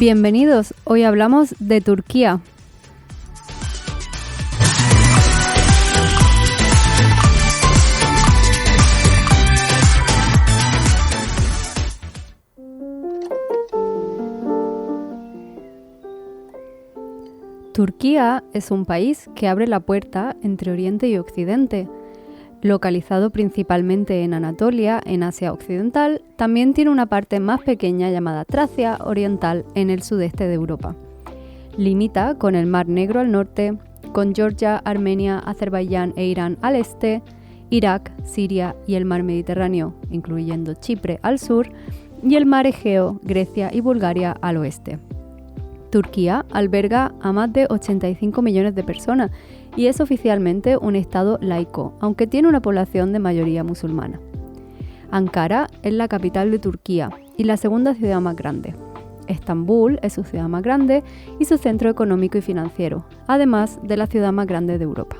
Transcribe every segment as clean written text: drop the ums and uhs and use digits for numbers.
Bienvenidos, hoy hablamos de Turquía. Turquía es un país que abre la puerta entre Oriente y Occidente. Localizado principalmente en Anatolia, en Asia Occidental, también tiene una parte más pequeña llamada Tracia Oriental en el sudeste de Europa. Limita con el Mar Negro al norte, con Georgia, Armenia, Azerbaiyán e Irán al este, Irak, Siria y el Mar Mediterráneo, incluyendo Chipre al sur, y el Mar Egeo, Grecia y Bulgaria al oeste. Turquía alberga a más de 85 millones de personas y es oficialmente un estado laico, aunque tiene una población de mayoría musulmana. Ankara es la capital de Turquía y la segunda ciudad más grande. Estambul es su ciudad más grande y su centro económico y financiero, además de la ciudad más grande de Europa.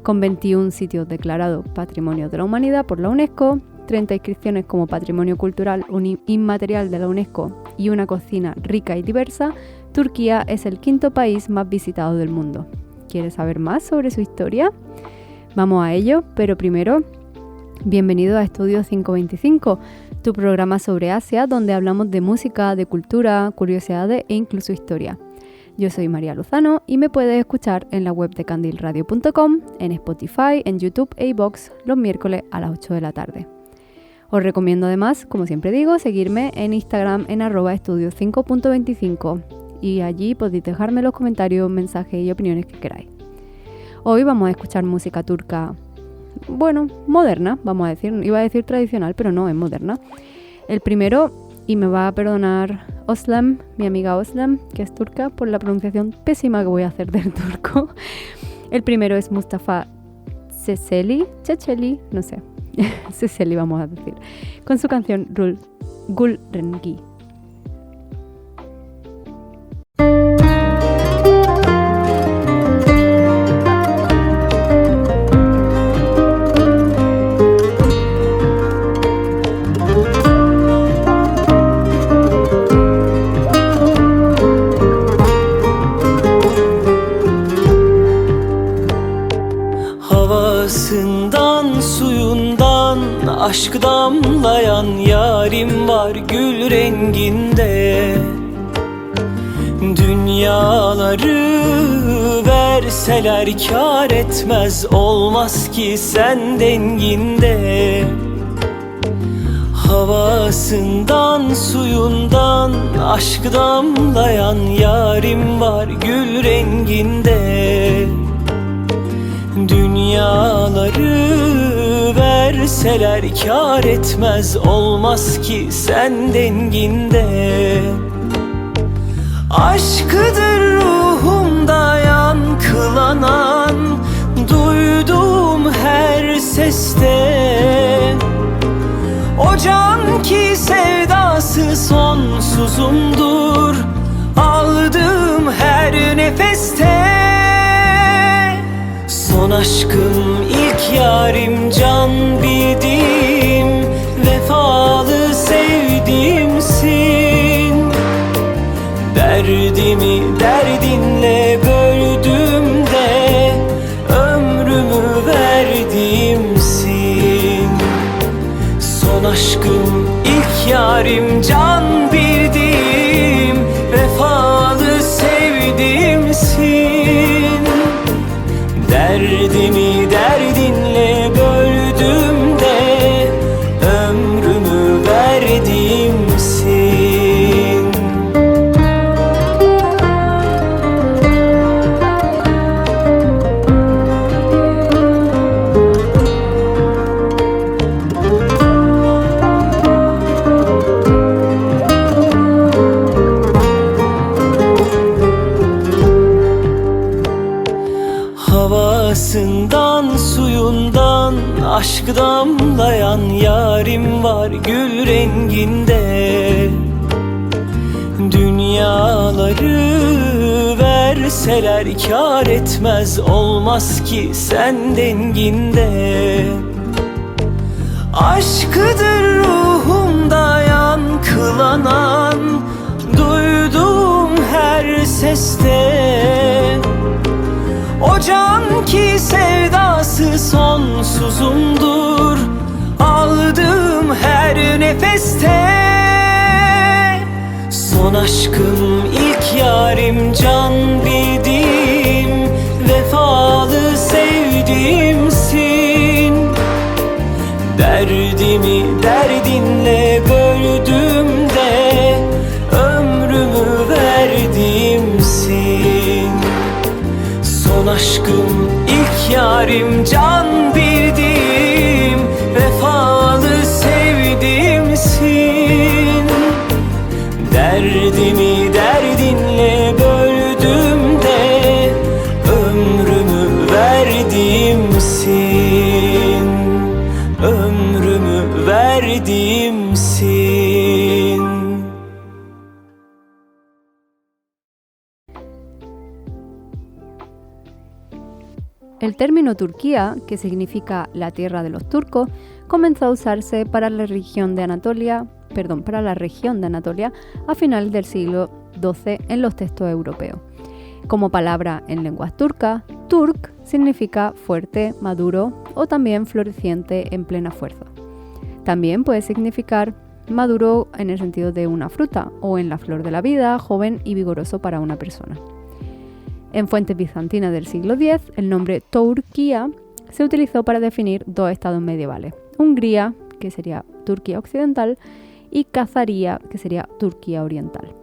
Con 21 sitios declarados Patrimonio de la Humanidad por la UNESCO, 30 inscripciones como Patrimonio Cultural Inmaterial de la UNESCO y una cocina rica y diversa, Turquía es el quinto país más visitado del mundo. ¿Quieres saber más sobre su historia? Vamos a ello, pero primero, bienvenido a Estudio 525, tu programa sobre Asia donde hablamos de música, de cultura, curiosidades e incluso historia. Yo soy María Lozano y me puedes escuchar en la web de candilradio.com, en Spotify, en YouTube e iVoox los miércoles a las 8 de la tarde. Os recomiendo además, como siempre digo, seguirme en Instagram en @estudio5.25 y allí podéis dejarme los comentarios, mensajes y opiniones que queráis. Hoy vamos a escuchar música turca, moderna, vamos a decir, iba a decir tradicional, pero no, es moderna. El primero, y me va a perdonar Özlem, mi amiga Özlem, que es turca, por la pronunciación pésima que voy a hacer del turco. El primero es Mustafa Ceceli, no sé. Ceceli vamos a decir, con su canción Gul Rengi. Havasından, suyundan aşk damlayan yarim var gül renginde. Dünyaları verseler kâr etmez, olmaz ki sen denginde. Havasından, suyundan aşk damlayan yarim var gül renginde. Dünyaları verseler kâr etmez, olmaz ki sen denginde. Aşkıdır ruhumda yankılanan, duyduğum her seste. O can ki sevdası sonsuzumdur, aldığım her nefeste. Son aşkım, ilk yarim, can bildiğim, vefalı sevdiğimsin. Derdimi derdinle böldüm de ömrümü verdiğimsin. Son aşkım, ilk yarim, can bildiğim, vefalı sevdiğimsin. Derdimi derdinle böldüm de ömrümü verdiğimsin. Havasından, suyundan aşk damlayan yarim var gül renginde. Dünyaları verseler kâr etmez, olmaz ki sen denginde. Aşkıdır ruhumda yankılanan, duyduğum ki sevdası sonsuzumdur. Aldığım her nefeste son aşkım, ilk yarim, can bildiğim, vefalı sevdiğimsin. Derdimi derdinle böldüğümde ömrümü verdiğimsin. Son aşkım, ilk yarim, can bildiğim, vefalı sevdiğimsin. Derdimi derdinle böldüğümde ömrümü verdiğimsin. Ömrümü verdiğimsin. El término Turquía, que significa la tierra de los turcos, comenzó a usarse para la región de Anatolia a finales del siglo XII en los textos europeos. Como palabra en lenguas turcas, Turk significa fuerte, maduro o también floreciente en plena fuerza. También puede significar maduro en el sentido de una fruta o en la flor de la vida, joven y vigoroso para una persona. En fuentes bizantinas del siglo X, el nombre Tourquía se utilizó para definir dos estados medievales: Hungría, que sería Turquía occidental, y Cazaría, que sería Turquía oriental.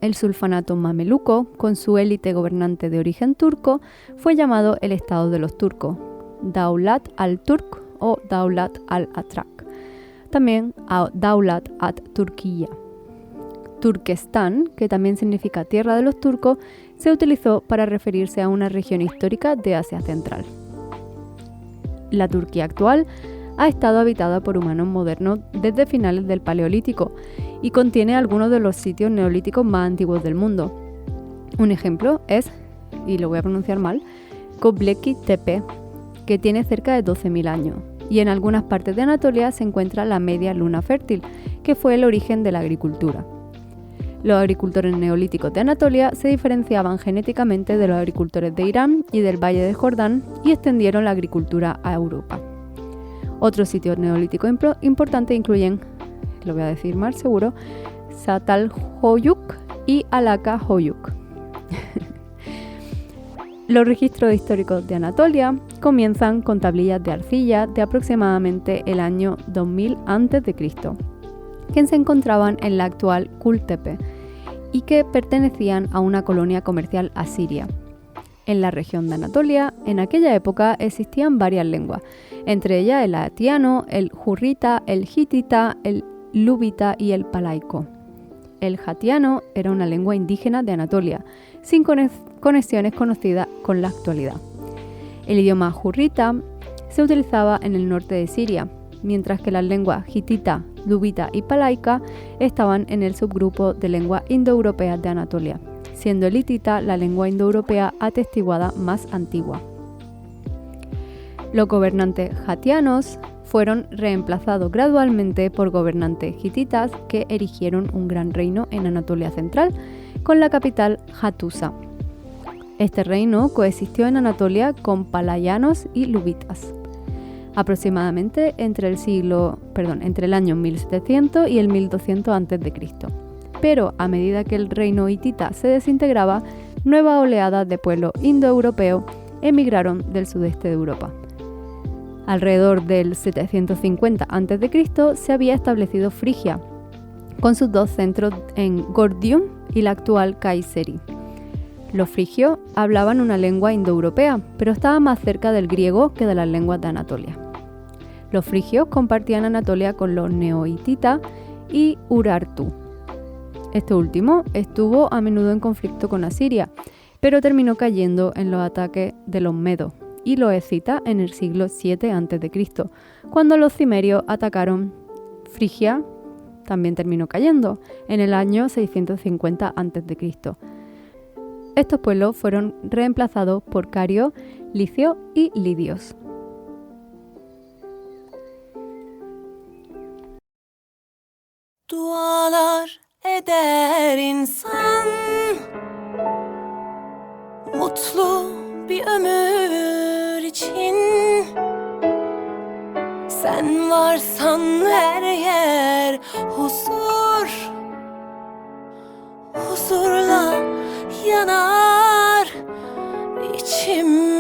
El sulfanato mameluco, con su élite gobernante de origen turco, fue llamado el Estado de los Turcos, Daulat al-Turk o Daulat al-Atrak, también a Daulat at-Turquía. Turquestán, que también significa tierra de los turcos, se utilizó para referirse a una región histórica de Asia Central. La Turquía actual ha estado habitada por humanos modernos desde finales del Paleolítico y contiene algunos de los sitios neolíticos más antiguos del mundo. Un ejemplo es, y lo voy a pronunciar mal, Göbekli Tepe, que tiene cerca de 12.000 años, y en algunas partes de Anatolia se encuentra la media luna fértil, que fue el origen de la agricultura. Los agricultores neolíticos de Anatolia se diferenciaban genéticamente de los agricultores de Irán y del Valle de Jordán y extendieron la agricultura a Europa. Otros sitios neolíticos importantes incluyen, lo voy a decir mal seguro, Çatalhöyük y Alakahöyük. Los registros históricos de Anatolia comienzan con tablillas de arcilla de aproximadamente el año 2000 a.C., que se encontraban en la actual Kultepe y que pertenecían a una colonia comercial asiria. En la región de Anatolia, en aquella época existían varias lenguas, entre ellas el atiano, el jurrita, el hitita, el lubita y el palaico. El jatiano era una lengua indígena de Anatolia, sin conexiones conocidas con la actualidad. El idioma jurrita se utilizaba en el norte de Siria, mientras que las lenguas hitita, lubita y palaica estaban en el subgrupo de lenguas indoeuropeas de Anatolia, siendo el hitita la lengua indoeuropea atestiguada más antigua. Los gobernantes jatianos fueron reemplazados gradualmente por gobernantes hititas que erigieron un gran reino en Anatolia Central, con la capital Hattusa. Este reino coexistió en Anatolia con palayanos y lubitas, aproximadamente entre el año 1700 y el 1200 a.C. Pero a medida que el reino hitita se desintegraba, nuevas oleadas de pueblos indoeuropeos emigraron del sudeste de Europa. Alrededor del 750 a.C. se había establecido Frigia, con sus dos centros en Gordium y la actual Kayseri. Los frigios hablaban una lengua indoeuropea, pero estaba más cerca del griego que de las lenguas de Anatolia. Los frigios compartían Anatolia con los neohititas y Urartu. Este último estuvo a menudo en conflicto con Asiria, pero terminó cayendo en los ataques de los medos y los escitas en el siglo VII a.C., cuando los cimerios atacaron Frigia. También terminó cayendo en el año 650 a.C. Estos pueblos fueron reemplazados por carios, licios y lidios. Dualar eder insan, mutlu bir ömür için. Sen varsan her yer huzur, huzurla yanar içim.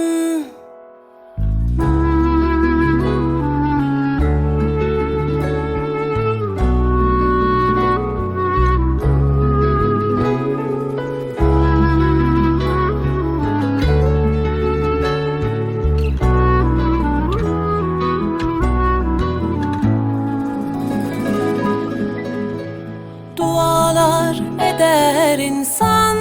Dualar eder insan,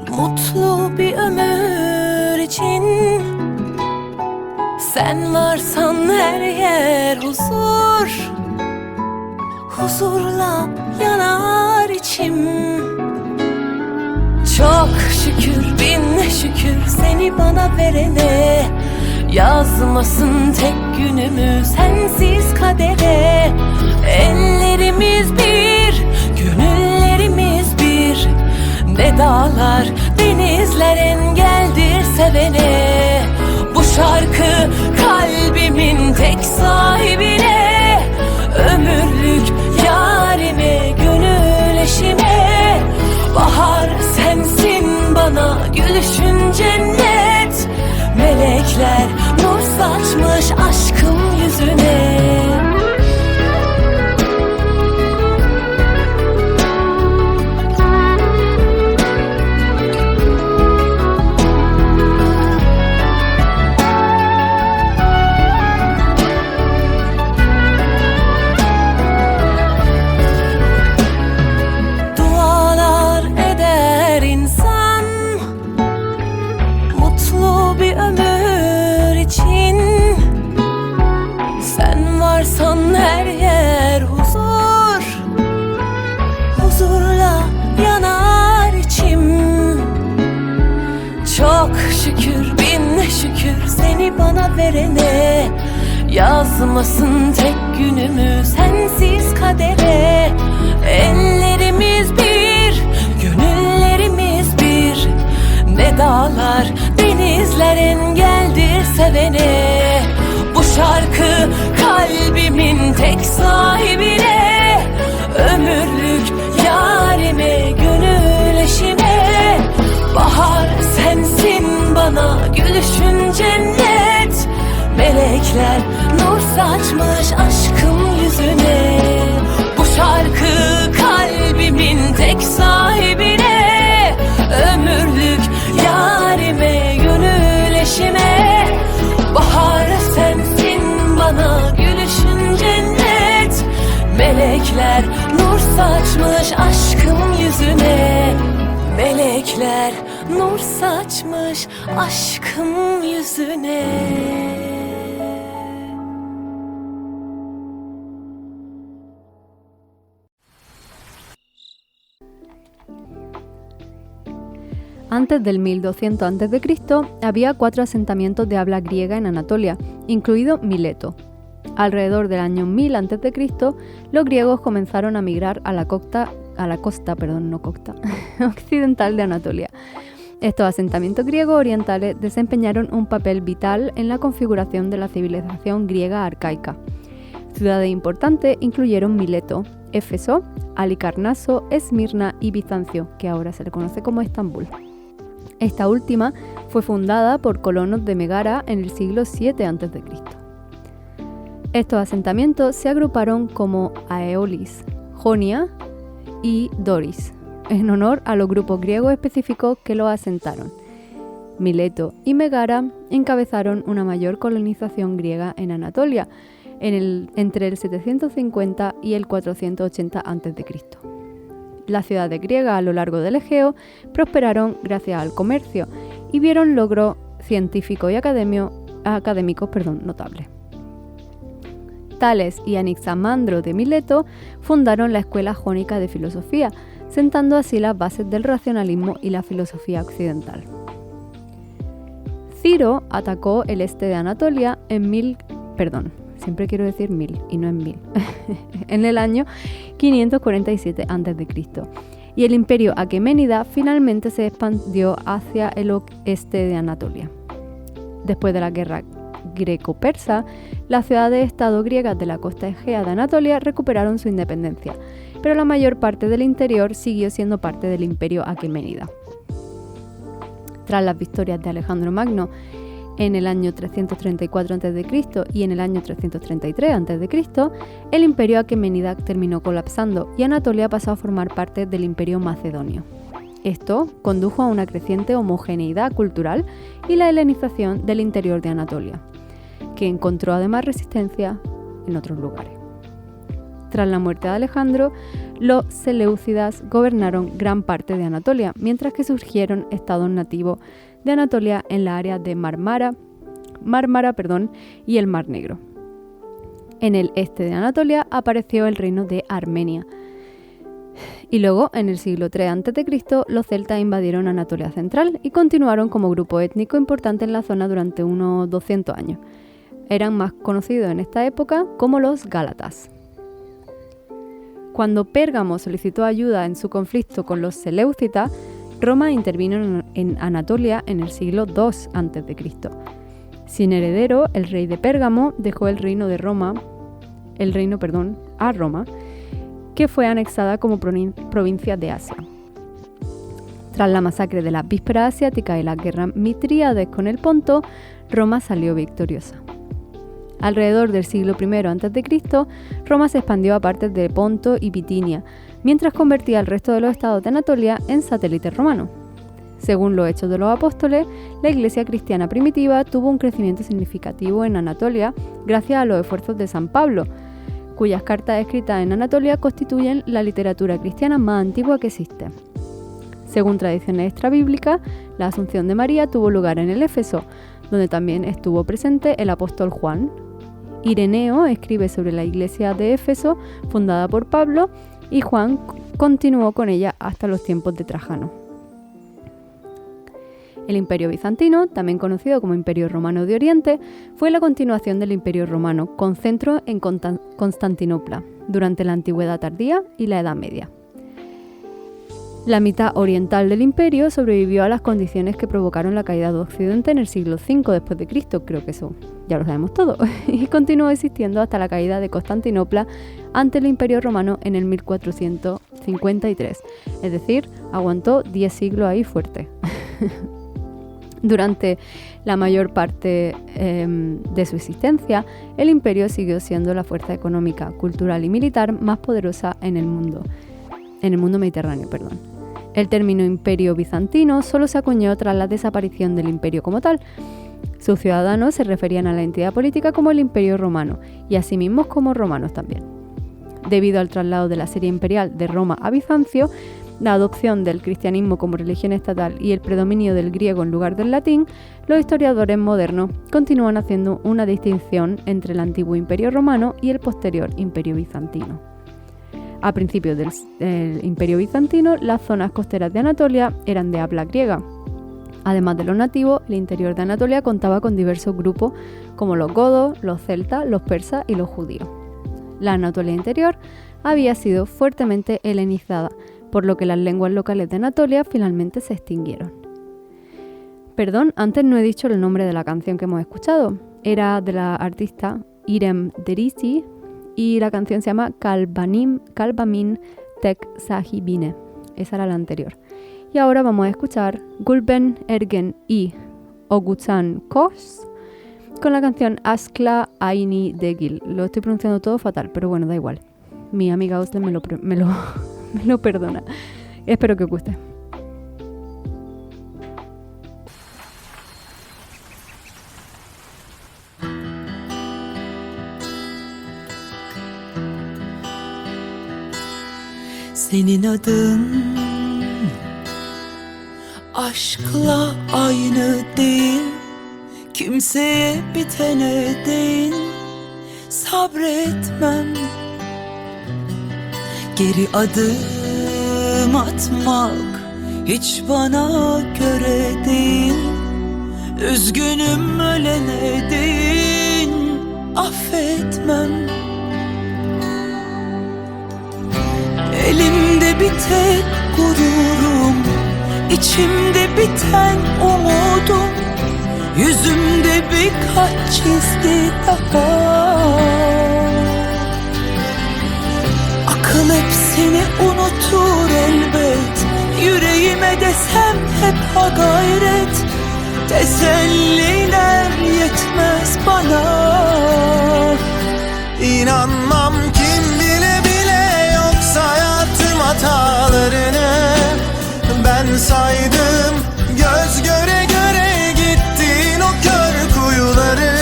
mutlu bir ömür için. Sen varsan her yer huzur, huzurla yanar içim. Çok şükür bin şükür seni bana verene, yazmasın tek günümü sensiz kadere. Ellerimiz bir, gönüllerimiz bir. Ne dağlar, denizler engeldir sevene. Bu şarkı kalbimin tek sahibine, ömürlük yarime, gönül eşime. Bahar sensin bana, gülüşün cennet. Melekler nur saçmış aşkım yüzüne. Dualar eder insan, mutlu bir ömür için. Sen varsan her yer huzur, huzurla yanar içim. Çok şükür bin şükür seni bana verene, yazmasın tek günümü sensiz kadere. Ellerimiz bir, gönüllerimiz bir. Ne dağlar, denizler engeldir sevene. Bu şarkı kalbimin tek sahibine, ömürlük yarime, gönül eşime. Bahar sensin bana, gülüşün cennet. Melekler nur saçmış aşkım yüzüne. Bu şarkı kalbimin tek sahibine, ömürlük yarime, gönül eşime. Bahar sensin bana, gülüşün cennet. Melekler nur saçmış aşkım yüzüne. Melekler nur saçmış aşkım yüzüne. Antes del 1200 a.C. había 4 asentamientos de habla griega en Anatolia, incluido Mileto. Alrededor del año 1000 a.C., los griegos comenzaron a migrar a la costa occidental de Anatolia. Estos asentamientos griegos orientales desempeñaron un papel vital en la configuración de la civilización griega arcaica. Ciudades importantes incluyeron Mileto, Éfeso, Halicarnaso, Esmirna y Bizancio, que ahora se le conoce como Estambul. Esta última fue fundada por colonos de Megara en el siglo VII a.C. Estos asentamientos se agruparon como Aeolis, Jonia y Doris, en honor a los grupos griegos específicos que los asentaron. Mileto y Megara encabezaron una mayor colonización griega en Anatolia entre el 750 y el 480 a.C. Las ciudades griegas a lo largo del Egeo prosperaron gracias al comercio y vieron logros científicos y académicos notables. Tales y Anaximandro de Mileto fundaron la escuela jónica de filosofía, sentando así las bases del racionalismo y la filosofía occidental. Ciro atacó el este de Anatolia en en el año 547 a.C. y el imperio aqueménida finalmente se expandió hacia el oeste de Anatolia. Después de la guerra greco-persa, las ciudades-estado griegas de la costa egea de Anatolia recuperaron su independencia, pero la mayor parte del interior siguió siendo parte del imperio aqueménida. Tras las victorias de Alejandro Magno en el año 334 a.C. y en el año 333 a.C., el imperio aqueménida terminó colapsando y Anatolia pasó a formar parte del imperio macedonio. Esto condujo a una creciente homogeneidad cultural y la helenización del interior de Anatolia, que encontró además resistencia en otros lugares. Tras la muerte de Alejandro, los seleucidas gobernaron gran parte de Anatolia, mientras que surgieron estados nativos de Anatolia en la área de Mármara y el Mar Negro. En el este de Anatolia apareció el reino de Armenia. Y luego, en el siglo III a.C., los celtas invadieron Anatolia central y continuaron como grupo étnico importante en la zona durante unos 200 años. Eran más conocidos en esta época como los gálatas. Cuando Pérgamo solicitó ayuda en su conflicto con los seleucitas, Roma intervino en Anatolia en el siglo II a.C. Sin heredero, el rey de Pérgamo dejó a Roma, que fue anexada como provincia de Asia. Tras la masacre de las vísperas asiáticas y las guerras mitríades con el Ponto, Roma salió victoriosa. Alrededor del siglo I a.C., Roma se expandió a partes de Ponto y Bitinia, mientras convertía al resto de los estados de Anatolia en satélites romanos. Según los Hechos de los Apóstoles, la iglesia cristiana primitiva tuvo un crecimiento significativo en Anatolia gracias a los esfuerzos de San Pablo, cuyas cartas escritas en Anatolia constituyen la literatura cristiana más antigua que existe. Según tradiciones extrabíblicas, la Asunción de María tuvo lugar en el Éfeso, donde también estuvo presente el apóstol Juan. Ireneo escribe sobre la iglesia de Éfeso, fundada por Pablo, y Juan continuó con ella hasta los tiempos de Trajano. El Imperio Bizantino, también conocido como Imperio Romano de Oriente, fue la continuación del Imperio Romano, con centro en Constantinopla, durante la Antigüedad tardía y la Edad Media. La mitad oriental del imperio sobrevivió a las condiciones que provocaron la caída de Occidente en el siglo V después de Cristo, creo que eso ya lo sabemos todo, y continuó existiendo hasta la caída de Constantinopla ante el Imperio Romano en el 1453, es decir, aguantó 10 siglos ahí fuerte. Durante la mayor parte de su existencia, el imperio siguió siendo la fuerza económica, cultural y militar más poderosa en el mundo mediterráneo. El término Imperio Bizantino solo se acuñó tras la desaparición del imperio como tal. Sus ciudadanos se referían a la entidad política como el Imperio Romano y a sí mismos como romanos también. Debido al traslado de la serie imperial de Roma a Bizancio, la adopción del cristianismo como religión estatal y el predominio del griego en lugar del latín, los historiadores modernos continúan haciendo una distinción entre el antiguo Imperio Romano y el posterior Imperio Bizantino. A principios del Imperio Bizantino, las zonas costeras de Anatolia eran de habla griega. Además de los nativos, el interior de Anatolia contaba con diversos grupos como los godos, los celtas, los persas y los judíos. La Anatolia interior había sido fuertemente helenizada, por lo que las lenguas locales de Anatolia finalmente se extinguieron. Perdón, antes no he dicho el nombre de la canción que hemos escuchado. Era de la artista İrem Derici y la canción se llama Kalbamin Tek Sahibine. Esa era la anterior. Y ahora vamos a escuchar Gulben Ergen y Ogutan Kos con la canción Askla Aini Degil. Lo estoy pronunciando todo fatal, pero bueno, da igual. Mi amiga Osle me lo perdona. Espero que os guste. Senin adın aşkla aynı değil, kimseye bitene değil, sabretmem. Geri adım atmak hiç bana göre değil, üzgünüm ölene değin, affetmem. Elimde bir tek gururum, içimde biten umudum. yüzümde birkaç çizgi daha. Akıl hep seni unutur elbet, yüreğime desem hep ha gayret. Teselliler yetmez bana. İnanmam kim bile bile yok sayar tüm hatalarını. Ben saydım göz göre göre gittin o kör kuyuları.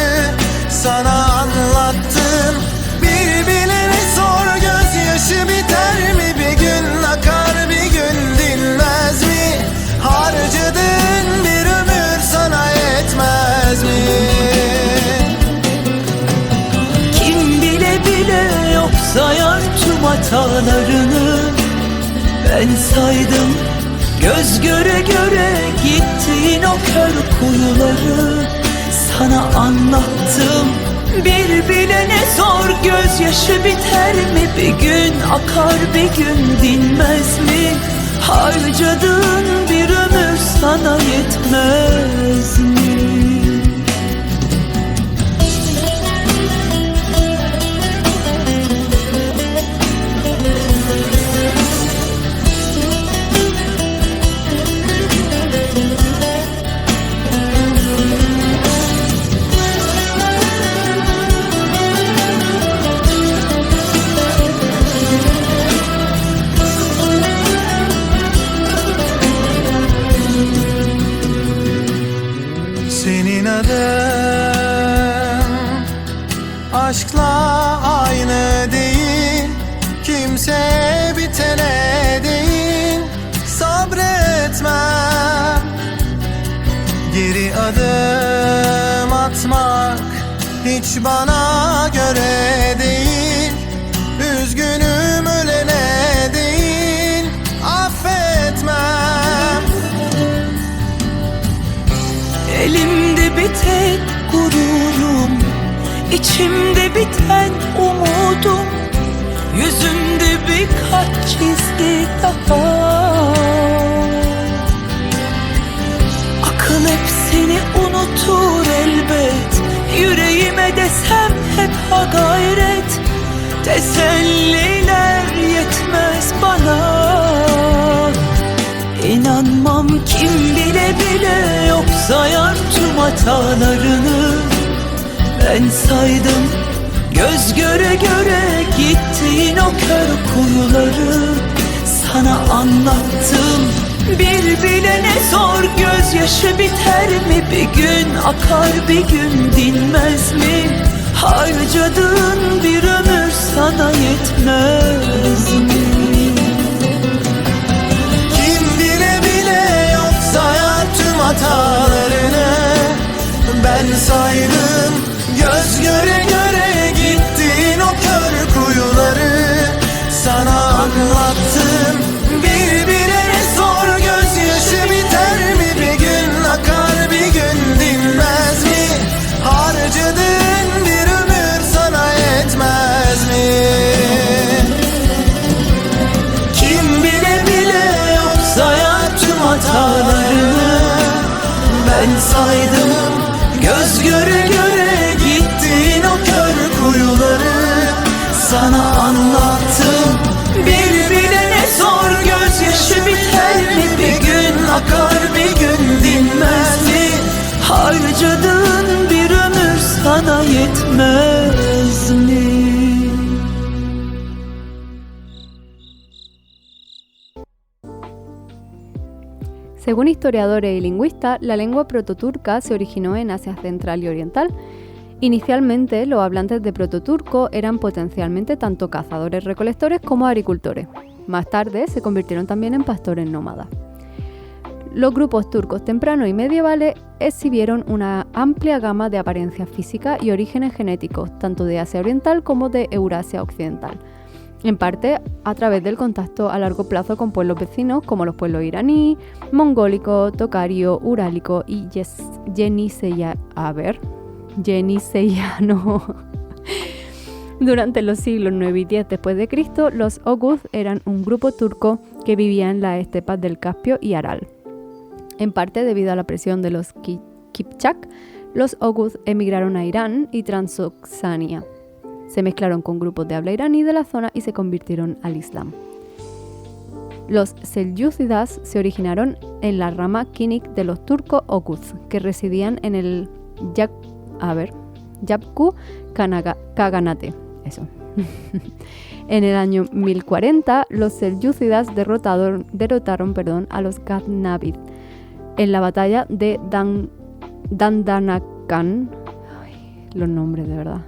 Sana anlattım bir bilene sor, gözyaşı biter mi bir gün, akar bir gün dinmez mi? Harcadığın bir ömür sana yetmez mi? Kim bile bile yok sayar tüm hatalarını. Ben saydım göz göre göre gittiğin o kör kuyuları. Sana anlattım bir bilene sor, gözyaşı biter mi bir gün, akar bir gün dinmez mi? Harcadığın bir ömür sana yetmez mi? Senin adın aşkla aynı değil, kimseye bitene değil. Sabretmem, geri adım atmak hiç bana göre değil. Üzgünüm ölene değil, affetmem. Elimde bir tek gururum, içimde biten umudum, yüzümde birkaç çizgi daha. Akıl hep seni unutur elbet, yüreğime desem hep ha gayret. Teselliler yetmez bana. İnanmam kim bile bile yok sayar tüm hatalarını. Ben saydım göz göre göre gittiğin o kör kuyuları. Sana anlattım bir bilene sor, gözyaşı biter mi bir gün, akar bir gün dinmez mi? Harcadığın bir ömür sana yetmez mi? Sayar tüm hatalarını. Ben saydım göz göre göre gittin o kör kuyuları. Sana anlattım bir bilene sor, gözyaşı biter mi bir gün, akar bir gün dinmez mi? Harcadığın bir ömür sana yetmez mi? Kim bile bile yok sayar tüm hatalarını. Ben saydım göz göre göre gittin o kör kuyuları. Sana anlattım bir bilene sor, gözyaşı biter mi bir gün, akar bir gün dinmez mi? Harcadığın bir ömür sana yetmez mi? Según historiadores y lingüistas, la lengua prototurca se originó en Asia Central y Oriental. Inicialmente, los hablantes de prototurco eran potencialmente tanto cazadores-recolectores como agricultores. Más tarde, se convirtieron también en pastores nómadas. Los grupos turcos tempranos y medievales exhibieron una amplia gama de apariencias físicas y orígenes genéticos, tanto de Asia Oriental como de Eurasia Occidental, en parte a través del contacto a largo plazo con pueblos vecinos como los pueblos iraní, mongólico, tocario, urálico y yeniseyano. Durante los siglos 9 y 10 después de Cristo, los Oghuz eran un grupo turco que vivía en las estepas del Caspio y Aral, en parte debido a la presión de los Kipchak, los Oghuz emigraron a Irán y Transoxania. Se mezclaron con grupos de habla iraní de la zona y se convirtieron al Islam. Los selyúcidas se originaron en la rama Kinik de los turcos Oghuz, que residían en el Yapku Kaganate. Eso. En el año 1040, los selyúcidas derrotaron a los Ghaznavid en la batalla de Dandanakan, los nombres de verdad,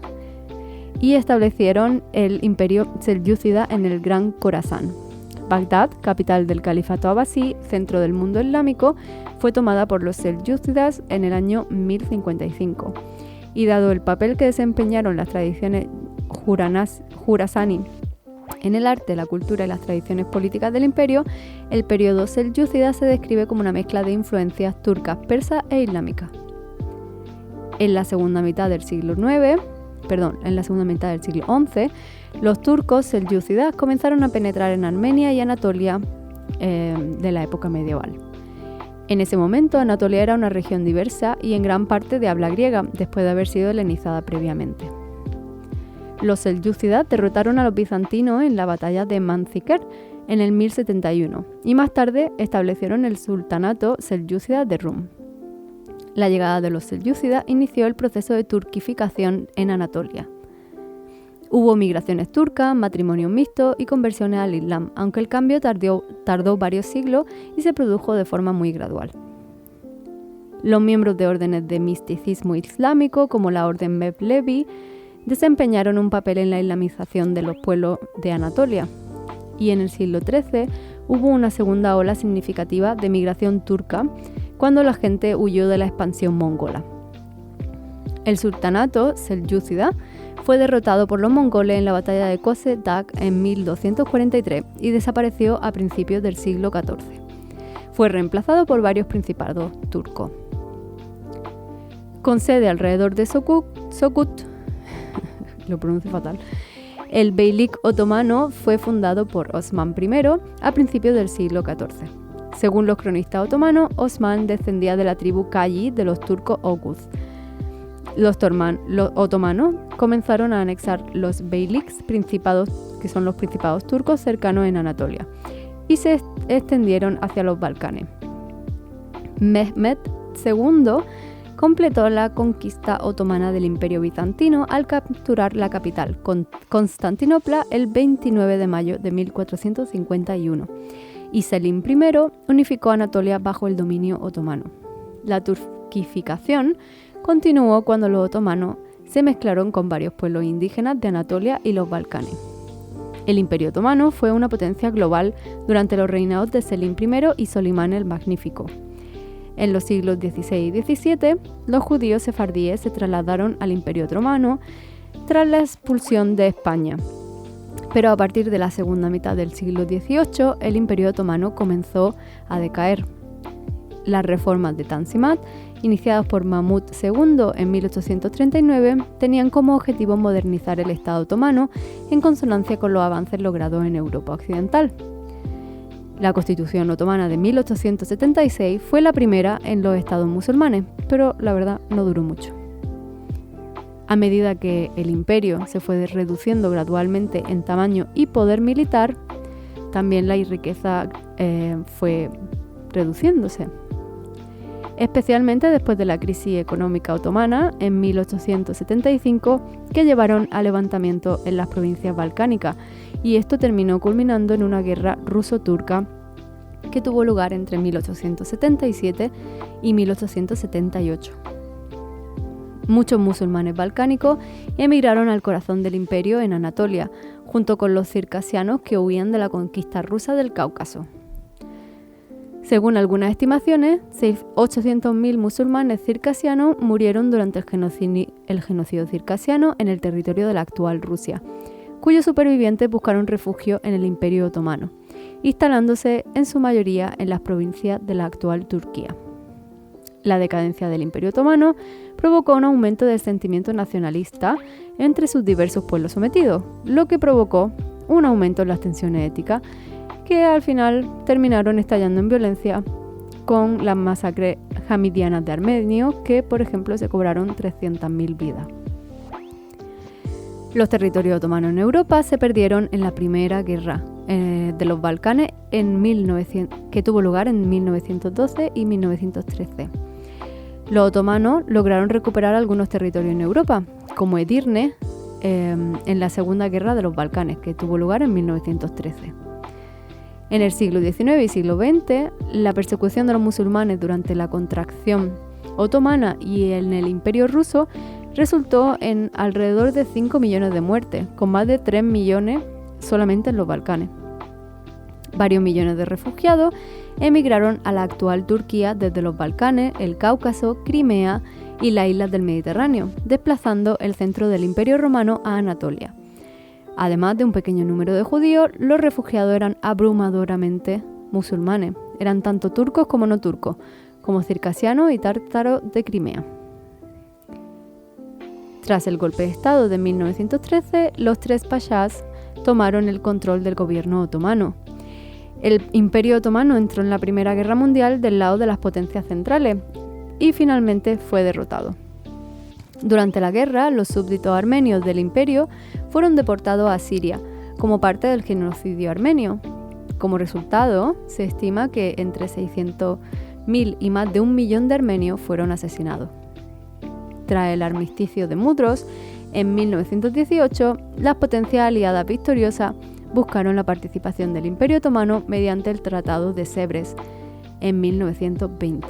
y establecieron el imperio selyúcida en el Gran Corasán. Bagdad, capital del califato abasí, centro del mundo islámico, fue tomada por los selyúcidas en el año 1055. Y dado el papel que desempeñaron las tradiciones Khurasani en el arte, la cultura y las tradiciones políticas del imperio, el periodo selyúcida se describe como una mezcla de influencias turcas, persas e islámicas. En la segunda mitad del siglo XI, los turcos selyúcidas comenzaron a penetrar en Armenia y Anatolia de la época medieval. En ese momento, Anatolia era una región diversa y en gran parte de habla griega, después de haber sido helenizada previamente. Los selyúcidas derrotaron a los bizantinos en la batalla de Manzikert en el 1071 y más tarde establecieron el sultanato selyúcida de Rum. La llegada de los selyúcidas inició el proceso de turquificación en Anatolia. Hubo migraciones turcas, matrimonios mixtos y conversiones al Islam, aunque el cambio tardó varios siglos y se produjo de forma muy gradual. Los miembros de órdenes de misticismo islámico, como la orden Mevlevi, desempeñaron un papel en la islamización de los pueblos de Anatolia, y en el siglo XIII hubo una segunda ola significativa de migración turca cuando la gente huyó de la expansión mongola. El sultanato selyúcida fue derrotado por los mongoles en la batalla de Köse Dağ en 1243 y desapareció a principios del siglo XIV. Fue reemplazado por varios principados turcos. Con sede alrededor de Sokut, lo pronuncio fatal, el Beylik otomano fue fundado por Osman I a principios del siglo XIV. Según los cronistas otomanos, Osman descendía de la tribu Kayi de los turcos Oghuz. Los otomanos comenzaron a anexar los beyliks, principados, que son los principados turcos cercanos en Anatolia, y se extendieron hacia los Balcanes. Mehmed II completó la conquista otomana del Imperio Bizantino al capturar la capital, Constantinopla, el 29 de mayo de 1451, y Selim I unificó Anatolia bajo el dominio otomano. La turquificación continuó cuando los otomanos se mezclaron con varios pueblos indígenas de Anatolia y los Balcanes. El Imperio Otomano fue una potencia global durante los reinados de Selim I y Solimán el Magnífico. En los siglos XVI y XVII, los judíos sefardíes se trasladaron al Imperio Otomano tras la expulsión de España. Pero a partir de la segunda mitad del siglo XVIII, el Imperio Otomano comenzó a decaer. Las reformas de Tanzimat, iniciadas por Mahmud II en 1839, tenían como objetivo modernizar el Estado otomano en consonancia con los avances logrados en Europa occidental. La Constitución otomana de 1876 fue la primera en los estados musulmanes, pero la verdad no duró mucho. A medida que el imperio se fue reduciendo gradualmente en tamaño y poder militar, también la riqueza fue reduciéndose. Especialmente después de la crisis económica otomana en 1875, que llevaron al levantamiento en las provincias balcánicas, y esto terminó culminando en una guerra ruso-turca que tuvo lugar entre 1877 y 1878. Muchos musulmanes balcánicos emigraron al corazón del imperio en Anatolia, junto con los circasianos que huían de la conquista rusa del Cáucaso. Según algunas estimaciones, 800.000 musulmanes circasianos murieron durante el genocidio circasiano en el territorio de la actual Rusia, cuyos supervivientes buscaron refugio en el Imperio Otomano, instalándose en su mayoría en las provincias de la actual Turquía. La decadencia del Imperio Otomano provocó un aumento del sentimiento nacionalista entre sus diversos pueblos sometidos, lo que provocó un aumento en las tensiones étnicas, que al final terminaron estallando en violencia con las masacres hamidianas de armenios que, por ejemplo, se cobraron 300.000 vidas. Los territorios otomanos en Europa se perdieron en la Primera Guerra de los Balcanes que tuvo lugar en 1912 y 1913. Los otomanos lograron recuperar algunos territorios en Europa, como Edirne, en la Segunda Guerra de los Balcanes, que tuvo lugar en 1913. En el siglo XIX y siglo XX, la persecución de los musulmanes durante la contracción otomana y en el Imperio ruso resultó en alrededor de 5 millones de muertes, con más de 3 millones solamente en los Balcanes. Varios millones de refugiados emigraron a la actual Turquía desde los Balcanes, el Cáucaso, Crimea y las islas del Mediterráneo, desplazando el centro del Imperio Romano a Anatolia. Además de un pequeño número de judíos, los refugiados eran abrumadoramente musulmanes. Eran tanto turcos como no turcos, como circasianos y tártaros de Crimea. Tras el golpe de Estado de 1913, los tres pashás tomaron el control del gobierno otomano. El Imperio Otomano entró en la Primera Guerra Mundial del lado de las potencias centrales y finalmente fue derrotado. Durante la guerra, los súbditos armenios del imperio fueron deportados a Siria como parte del genocidio armenio. Como resultado, se estima que entre 600.000 y más de 1 millón de armenios fueron asesinados. Tras el armisticio de Mudros, en 1918, las potencias aliadas victoriosas buscaron la participación del Imperio Otomano mediante el Tratado de Sèvres en 1920.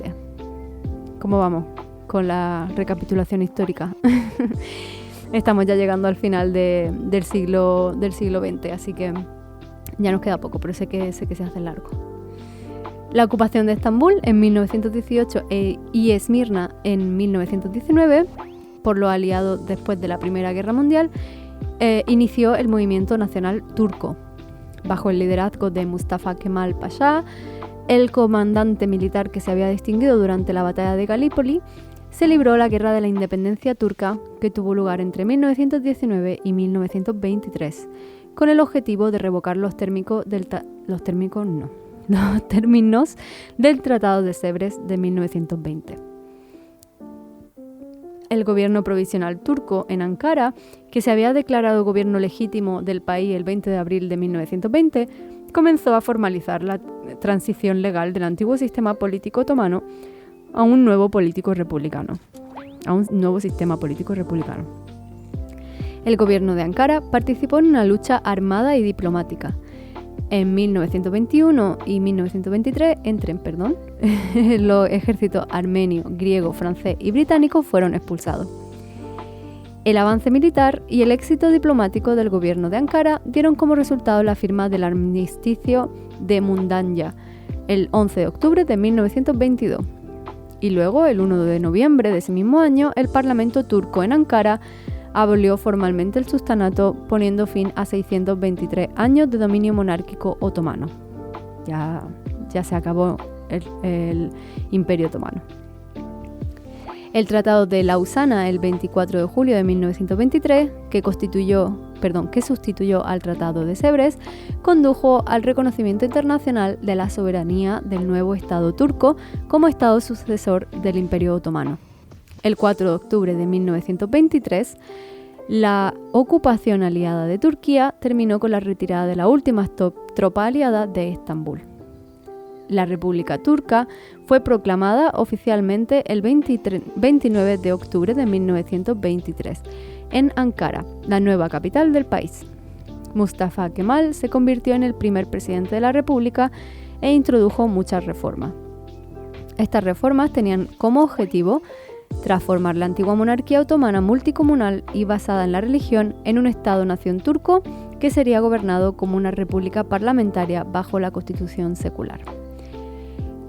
¿Cómo vamos con la recapitulación histórica? Estamos ya llegando al final del siglo XX, así que ya nos queda poco, pero sé que se hace largo. La ocupación de Estambul en 1918 y Esmirna en 1919 por los aliados después de la Primera Guerra Mundial inició el movimiento nacional turco. Bajo el liderazgo de Mustafa Kemal Pasha, el comandante militar que se había distinguido durante la batalla de Galípoli, se libró la Guerra de la Independencia turca que tuvo lugar entre 1919 y 1923, con el objetivo de revocar los términos del Tratado de Sèvres de 1920. El gobierno provisional turco en Ankara, que se había declarado gobierno legítimo del país el 20 de abril de 1920, comenzó a formalizar la transición legal del antiguo sistema político otomano a un nuevo sistema político republicano. El gobierno de Ankara participó en una lucha armada y diplomática. En 1921 y 1923, los ejércitos armenio, griego, francés y británico fueron expulsados. El avance militar y el éxito diplomático del gobierno de Ankara dieron como resultado la firma del armisticio de Mundanya el 11 de octubre de 1922. Y luego, el 1 de noviembre de ese mismo año, el Parlamento turco en Ankara abolió formalmente el sultanato, poniendo fin a 623 años de dominio monárquico otomano. Ya se acabó el Imperio Otomano. El Tratado de Lausana, el 24 de julio de 1923, que sustituyó al Tratado de Sèvres, condujo al reconocimiento internacional de la soberanía del nuevo Estado turco como Estado sucesor del Imperio Otomano. El 4 de octubre de 1923, la ocupación aliada de Turquía terminó con la retirada de las últimas tropas aliadas de Estambul. La República Turca fue proclamada oficialmente el 29 de octubre de 1923 en Ankara, la nueva capital del país. Mustafa Kemal se convirtió en el primer presidente de la República e introdujo muchas reformas. Estas reformas tenían como objetivo transformar la antigua monarquía otomana multicomunal y basada en la religión en un Estado-nación turco que sería gobernado como una república parlamentaria bajo la constitución secular.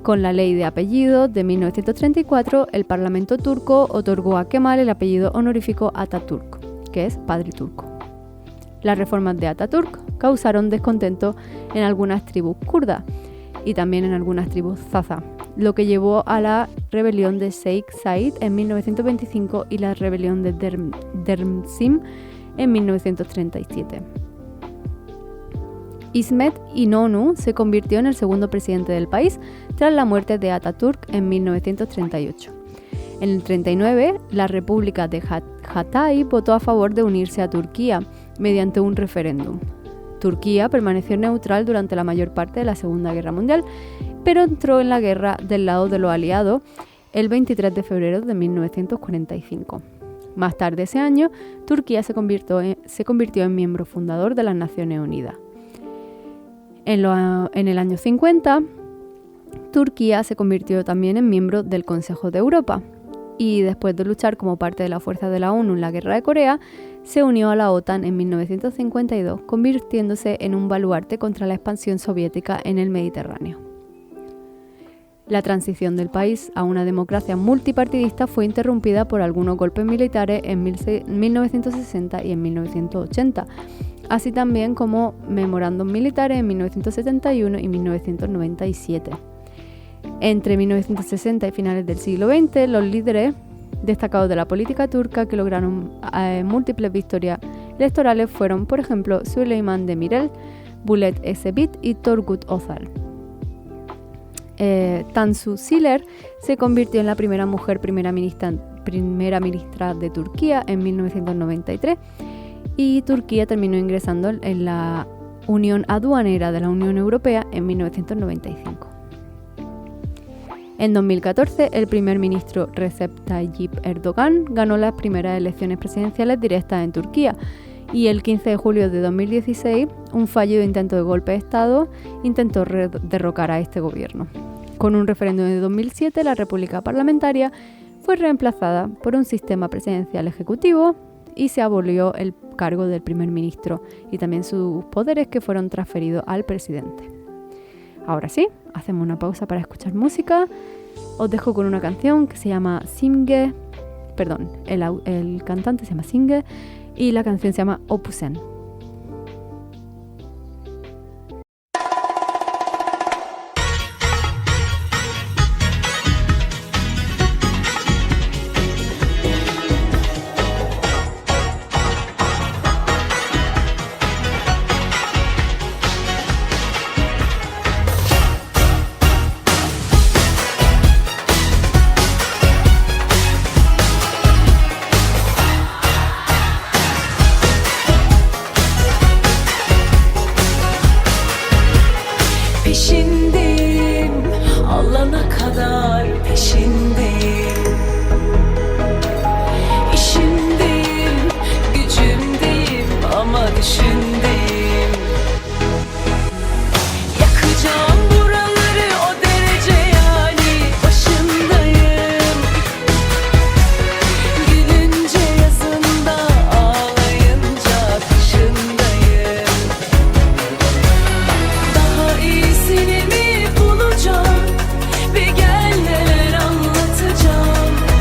Con la ley de apellidos de 1934, el Parlamento turco otorgó a Kemal el apellido honorífico Atatürk, que es padre turco. Las reformas de Atatürk causaron descontento en algunas tribus kurdas y también en algunas tribus zaza, lo que llevó a la rebelión de Sheikh Said en 1925 y la rebelión de Dersim en 1937. İsmet İnönü se convirtió en el segundo presidente del país tras la muerte de Atatürk en 1938. En el 39, la República de Hatay votó a favor de unirse a Turquía mediante un referéndum. Turquía permaneció neutral durante la mayor parte de la Segunda Guerra Mundial, pero entró en la guerra del lado de los aliados el 23 de febrero de 1945. Más tarde ese año, Turquía se convirtió en miembro fundador de las Naciones Unidas. En el año 50, Turquía se convirtió también en miembro del Consejo de Europa y después de luchar como parte de la fuerza de la ONU en la Guerra de Corea, se unió a la OTAN en 1952, convirtiéndose en un baluarte contra la expansión soviética en el Mediterráneo. La transición del país a una democracia multipartidista fue interrumpida por algunos golpes militares en 1960 y en 1980, así también como memorándum militares en 1971 y 1997. Entre 1960 y finales del siglo XX, los líderes destacados de la política turca que lograron múltiples victorias electorales fueron, por ejemplo, Süleyman Demirel, Bülent Ecevit y Turgut Özal. Tansu Çiller se convirtió en la primera mujer primera ministra de Turquía en 1993 y Turquía terminó ingresando en la Unión Aduanera de la Unión Europea en 1995. En 2014, el primer ministro Recep Tayyip Erdogan ganó las primeras elecciones presidenciales directas en Turquía y el 15 de julio de 2016, un fallido intento de golpe de Estado intentó derrocar a este gobierno. Con un referéndum de 2007, la república parlamentaria fue reemplazada por un sistema presidencial ejecutivo y se abolió el cargo del primer ministro y también sus poderes que fueron transferidos al presidente. Ahora sí, hacemos una pausa para escuchar música. Os dejo con una canción que se llama Simge, el cantante se llama Simge y la canción se llama Opusen. Peşindeyim, alana kadar peşindeyim. İşindeyim, gücümdeyim ama düşündeyim. Yakacağım buraları o derece yani başındayım. Gülünce yazında, ağlayınca kışındayım. Daha iyisini mi bulacağım? Bir gel neler anlatacağım.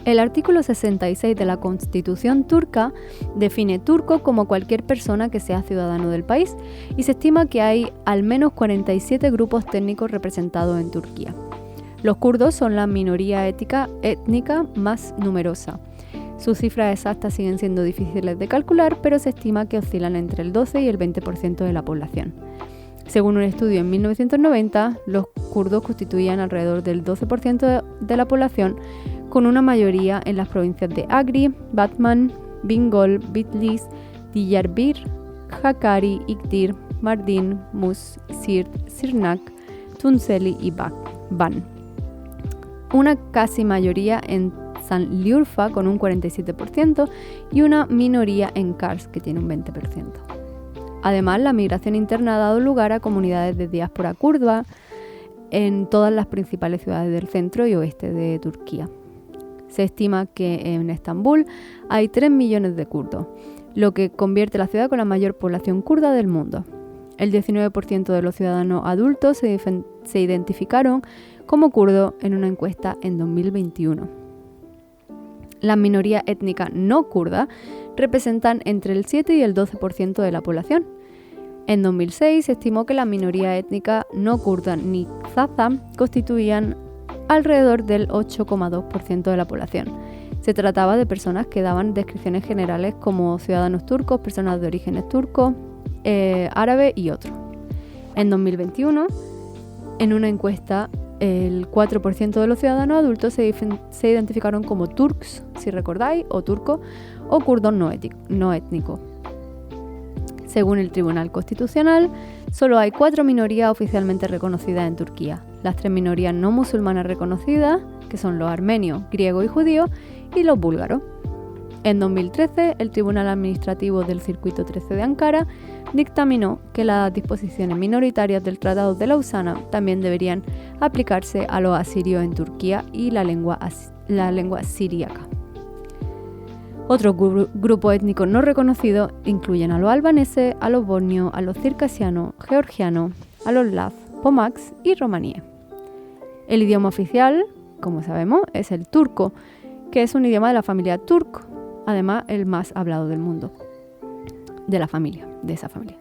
El artículo 66 de la Constitución turca define turco como cualquier persona que sea ciudadano del país y se estima que hay al menos 47 grupos étnicos representados en Turquía. Los kurdos son la minoría étnica más numerosa. Sus cifras exactas siguen siendo difíciles de calcular, pero se estima que oscilan entre el 12 y el 20% de la población. Según un estudio en 1990, los kurdos constituían alrededor del 12% de la población, con una mayoría en las provincias de Agri, Batman, Bingöl, Bitlis, Diyarbakır, Hakkari, Iktir, Mardin, Mus, Siirt, Şırnak, Tunceli y Van. Una casi mayoría en Sanliurfa con un 47% y una minoría en Kars que tiene un 20%. Además, la migración interna ha dado lugar a comunidades de diáspora kurda en todas las principales ciudades del centro y oeste de Turquía. Se estima que en Estambul hay 3 millones de kurdos, lo que convierte la ciudad con la mayor población kurda del mundo. El 19% de los ciudadanos adultos se identificaron como kurdos en una encuesta en 2021. Las minorías étnicas no kurdas representan entre el 7 y el 12% de la población. En 2006 se estimó que la minoría étnica no kurda ni zaza constituían alrededor del 8,2% de la población. Se trataba de personas que daban descripciones generales como ciudadanos turcos, personas de orígenes turcos, árabe y otros. En 2021, en una encuesta, el 4% de los ciudadanos adultos se identificaron como turcs, si recordáis, o turcos, o kurdos no étnicos. Según el Tribunal Constitucional, solo hay 4 minorías oficialmente reconocidas en Turquía. Las 3 minorías no musulmanas reconocidas, que son los armenios, griegos y judíos, y los búlgaros. En 2013, el Tribunal Administrativo del Circuito 13 de Ankara dictaminó que las disposiciones minoritarias del Tratado de Lausana también deberían aplicarse a los asirios en Turquía y la lengua siríaca. Otros grupos étnicos no reconocidos incluyen a los albaneses, a los bosnios, a los circasianos, georgianos, a los laz, pomaks y romaníes. El idioma oficial, como sabemos, es el turco, que es un idioma de la familia turco, además el más hablado del mundo, de esa familia.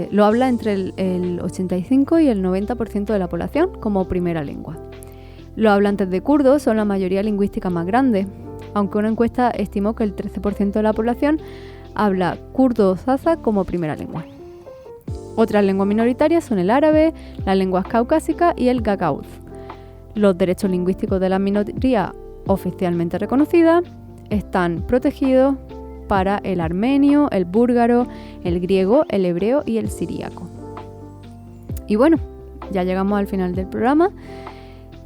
Lo habla entre el 85 y el 90% de la población como primera lengua. Los hablantes de kurdo son la mayoría lingüística más grande, aunque una encuesta estimó que el 13% de la población habla kurdo o zaza como primera lengua. Otras lenguas minoritarias son el árabe, las lenguas caucásicas y el gagauz. Los derechos lingüísticos de las minorías oficialmente reconocidas están protegidos para el armenio, el búlgaro, el griego, el hebreo y el siríaco. Y bueno, ya llegamos al final del programa.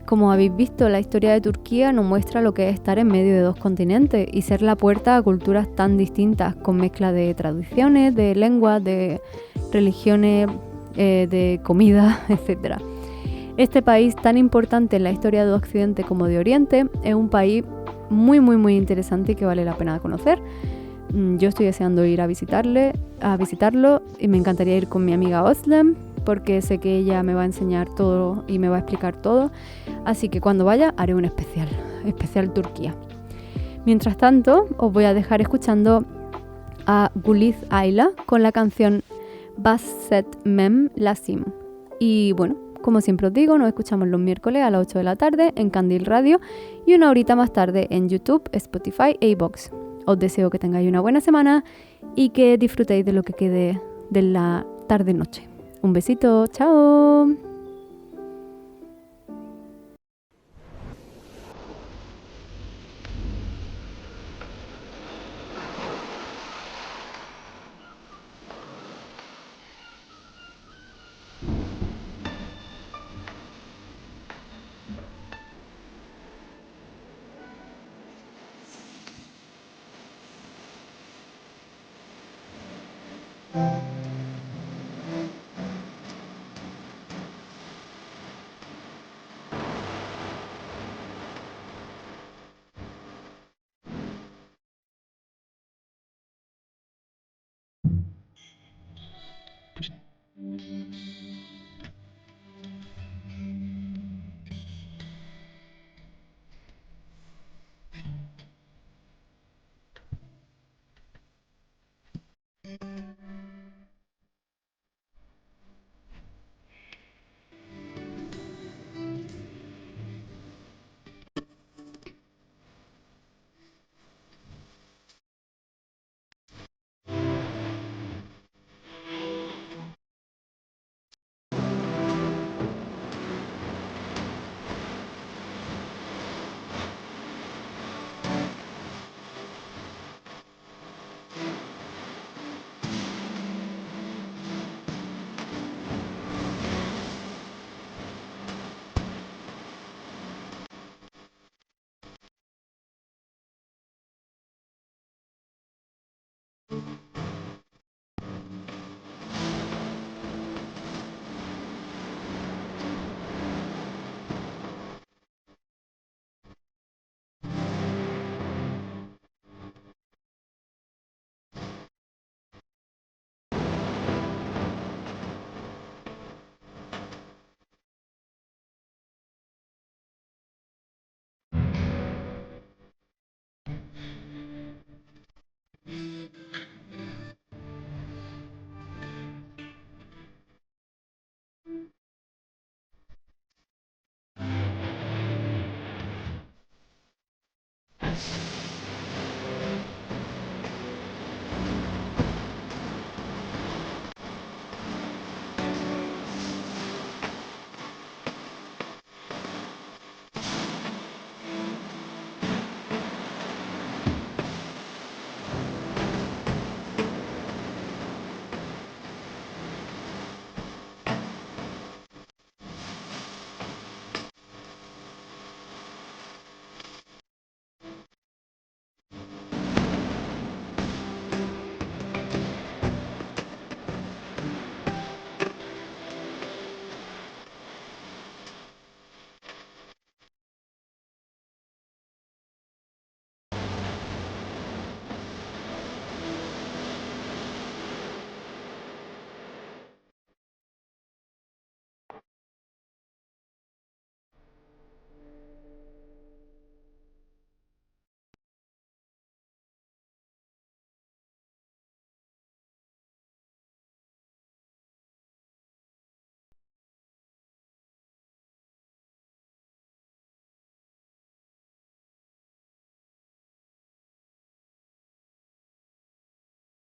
Como habéis visto, la historia de Turquía nos muestra lo que es estar en medio de 2 continentes y ser la puerta a culturas tan distintas, con mezcla de tradiciones, de lenguas, de religiones, de comida, etc. Este país, tan importante en la historia de Occidente como de Oriente, es un país muy, muy, muy interesante y que vale la pena conocer. Yo estoy deseando ir a visitarlo y me encantaría ir con mi amiga Özlem, porque sé que ella me va a enseñar todo y me va a explicar todo. Así que cuando vaya haré un especial Turquía. Mientras tanto, os voy a dejar escuchando a Güliz Ayla con la canción Basset Mem Lazim. Y bueno, como siempre os digo, nos escuchamos los miércoles a las 8 de la tarde en Candil Radio y una horita más tarde en YouTube, Spotify e iVoox. Os deseo que tengáis una buena semana y que disfrutéis de lo que quede de la tarde-noche. Un besito, chao.